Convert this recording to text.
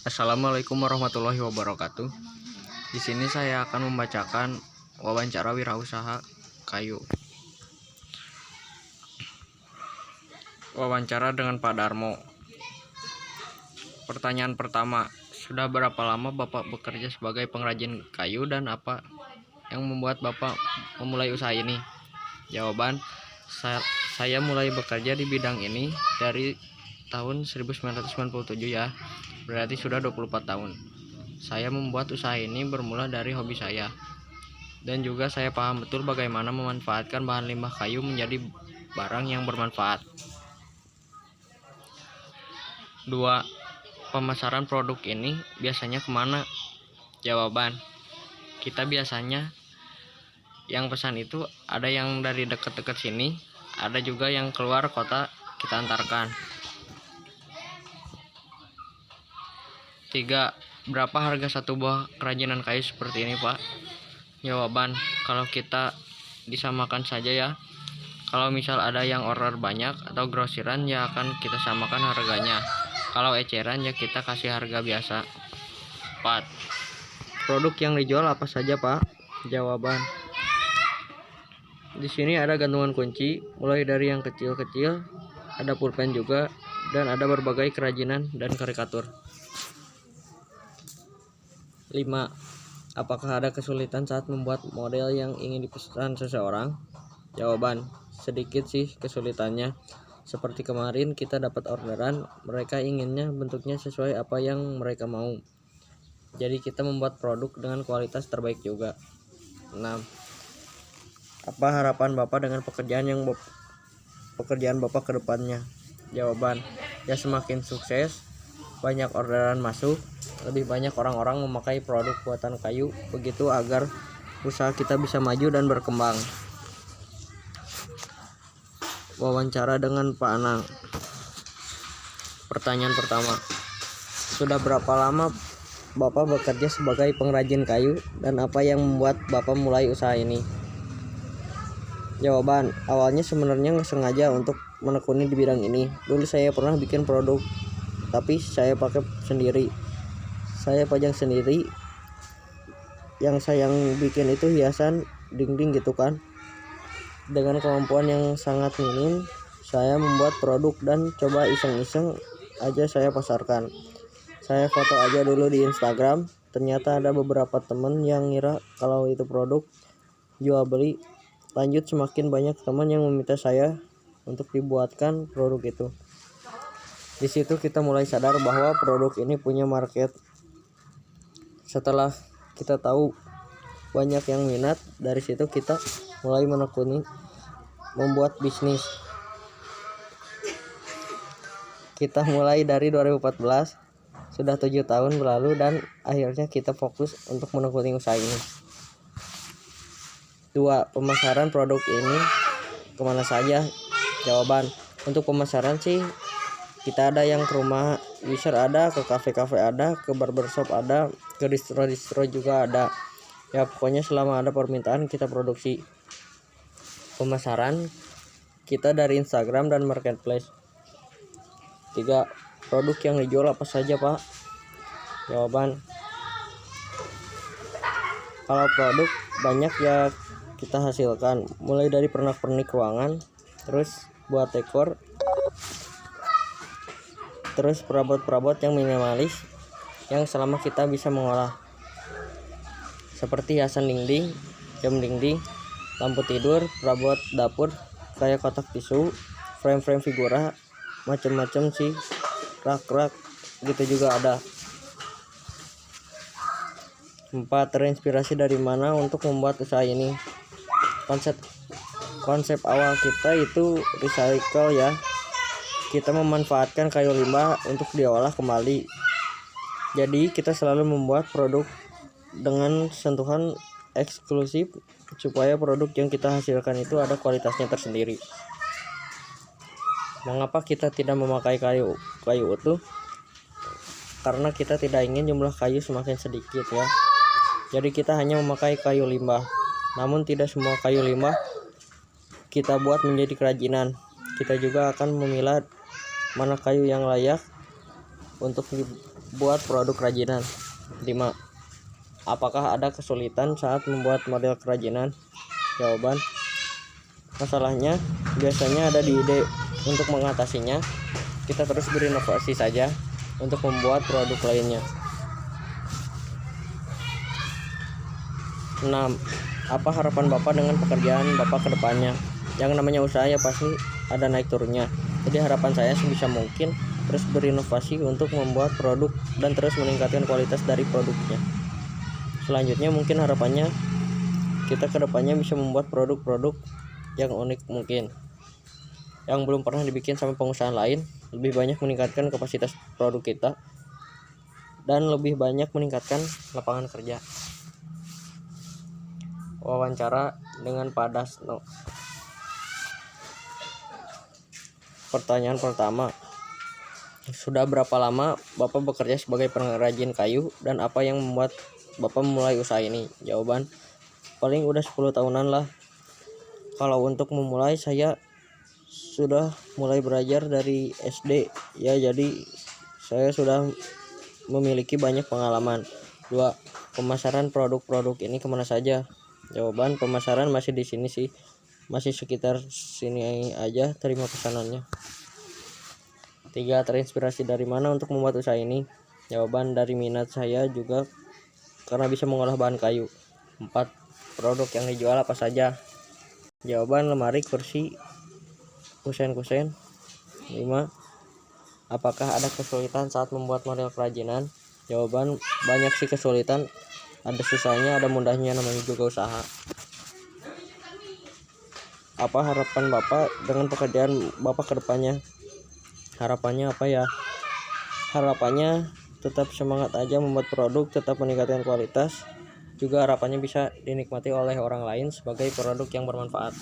Assalamualaikum warahmatullahi wabarakatuh. Di sini saya akan membacakan wawancara wirausaha kayu. Wawancara dengan Pak Darmo. Pertanyaan pertama, sudah berapa lama Bapak bekerja sebagai pengrajin kayu dan apa yang membuat Bapak memulai usaha ini? Jawaban, saya mulai bekerja di bidang ini dari tahun 1997 ya. Berarti sudah 24 tahun. Saya membuat usaha ini bermula dari hobi saya. Dan juga saya paham betul bagaimana memanfaatkan bahan limbah kayu menjadi barang yang bermanfaat. 2. Pemasaran produk ini biasanya kemana? Jawaban, kita biasanya yang pesan itu ada yang dari dekat-dekat sini, ada juga yang keluar kota kita antarkan. 3. Berapa harga satu buah kerajinan kayu seperti ini, Pak? Jawaban, kalau kita disamakan saja ya. Kalau misal ada yang order banyak atau grosiran ya akan kita samakan harganya. Kalau eceran ya kita kasih harga biasa. 4. Produk yang dijual apa saja, Pak? Jawaban, di sini ada gantungan kunci, mulai dari yang kecil-kecil, ada pulpen juga, dan ada berbagai kerajinan dan karikatur. 5. Apakah ada kesulitan saat membuat model yang ingin dipesan seseorang? Jawaban, sedikit sih kesulitannya. Seperti kemarin kita dapat orderan, mereka inginnya bentuknya sesuai apa yang mereka mau. Jadi kita membuat produk dengan kualitas terbaik juga. 6. Apa harapan Bapak dengan pekerjaan Bapak ke depannya? Jawaban, ya semakin sukses, banyak orderan masuk, lebih banyak orang-orang memakai produk buatan kayu, begitu agar usaha kita bisa maju dan berkembang. Wawancara dengan Pak Anang. Pertanyaan pertama, sudah berapa lama Bapak bekerja sebagai pengrajin kayu dan apa yang membuat Bapak mulai usaha ini? Jawaban, awalnya sebenarnya nggak sengaja untuk menekuni di bidang ini. Dulu saya pernah bikin produk, tapi saya pakai sendiri. Saya pajang sendiri. Yang saya bikin itu hiasan dinding gitu kan. Dengan kemampuan yang sangat minim, saya membuat produk dan coba iseng-iseng aja saya pasarkan. Saya foto aja dulu di Instagram. Ternyata ada beberapa teman yang ngira kalau itu produk jual beli. Lanjut semakin banyak teman yang meminta saya untuk dibuatkan produk itu. Di situ kita mulai sadar bahwa produk ini punya market. Setelah kita tahu banyak yang minat, dari situ kita mulai menekuni membuat bisnis. Kita mulai dari 2014, sudah 7 tahun berlalu dan akhirnya kita fokus untuk menekuni usaha ini. 2. Pemasaran produk ini kemana saja? Jawaban, untuk pemasaran sih kita ada yang ke rumah user ada, ke kafe-kafe ada, ke barbershop ada, ke distro-distro juga ada. Ya pokoknya selama ada permintaan kita produksi. Pemasaran kita dari Instagram dan marketplace. 3. Produk yang dijual apa saja, Pak? Jawaban, kalau produk banyak ya kita hasilkan, mulai dari pernak-pernik ruangan, terus buat dekor, terus perabot-perabot yang minimalis yang selama kita bisa mengolah, seperti hiasan dinding, jam dinding, lampu tidur, perabot dapur kayak kotak tisu, frame-frame figura, macam-macam sih, rak-rak gitu juga ada. 4. Terinspirasi dari mana untuk membuat usaha ini? Konsep awal kita itu recycle ya. Kita memanfaatkan kayu limbah untuk diolah kembali. Jadi kita selalu membuat produk dengan sentuhan eksklusif supaya produk yang kita hasilkan itu ada kualitasnya tersendiri. Mengapa kita tidak memakai kayu utuh? Karena kita tidak ingin jumlah kayu semakin sedikit ya. Jadi kita hanya memakai kayu limbah. Namun tidak semua kayu limbah kita buat menjadi kerajinan. Kita juga akan memilah mana kayu yang layak untuk membuat produk kerajinan? 5. Apakah ada kesulitan saat membuat model kerajinan? Jawaban: masalahnya biasanya ada di ide. Untuk mengatasinya, kita terus berinovasi saja untuk membuat produk lainnya. 6. Apa harapan Bapak dengan pekerjaan Bapak ke depannya? Yang namanya usaha ya pasti ada naik turunnya. Jadi harapan saya sebisa mungkin terus berinovasi untuk membuat produk dan terus meningkatkan kualitas dari produknya. Selanjutnya mungkin harapannya kita ke depannya bisa membuat produk-produk yang unik mungkin, yang belum pernah dibikin sama pengusaha lain, lebih banyak meningkatkan kapasitas produk kita, dan lebih banyak meningkatkan lapangan kerja. Wawancara dengan Pak Dasno. Pertanyaan pertama, sudah berapa lama Bapak bekerja sebagai pengrajin kayu dan apa yang membuat Bapak memulai usaha ini? Jawaban: paling udah 10 tahunan lah. Kalau untuk memulai, saya sudah mulai belajar dari SD ya, jadi saya sudah memiliki banyak pengalaman. 2. Pemasaran produk-produk ini kemana saja? Jawaban: pemasaran masih di sini sih, masih sekitar sini aja terima pesanannya. 3. Terinspirasi dari mana untuk membuat usaha ini? Jawaban: dari minat saya juga karena bisa mengolah bahan kayu. 4. Produk yang dijual apa saja? Jawaban: lemari, kursi, kusen-kusen. 5. Apakah ada kesulitan saat membuat model kerajinan? Jawaban: banyak sih kesulitan, ada susahnya, ada mudahnya, namanya juga usaha. Apa harapan Bapak dengan pekerjaan Bapak ke depannya? Harapannya apa ya? Harapannya tetap semangat aja membuat produk, tetap meningkatkan kualitas, juga harapannya bisa dinikmati oleh orang lain sebagai produk yang bermanfaat.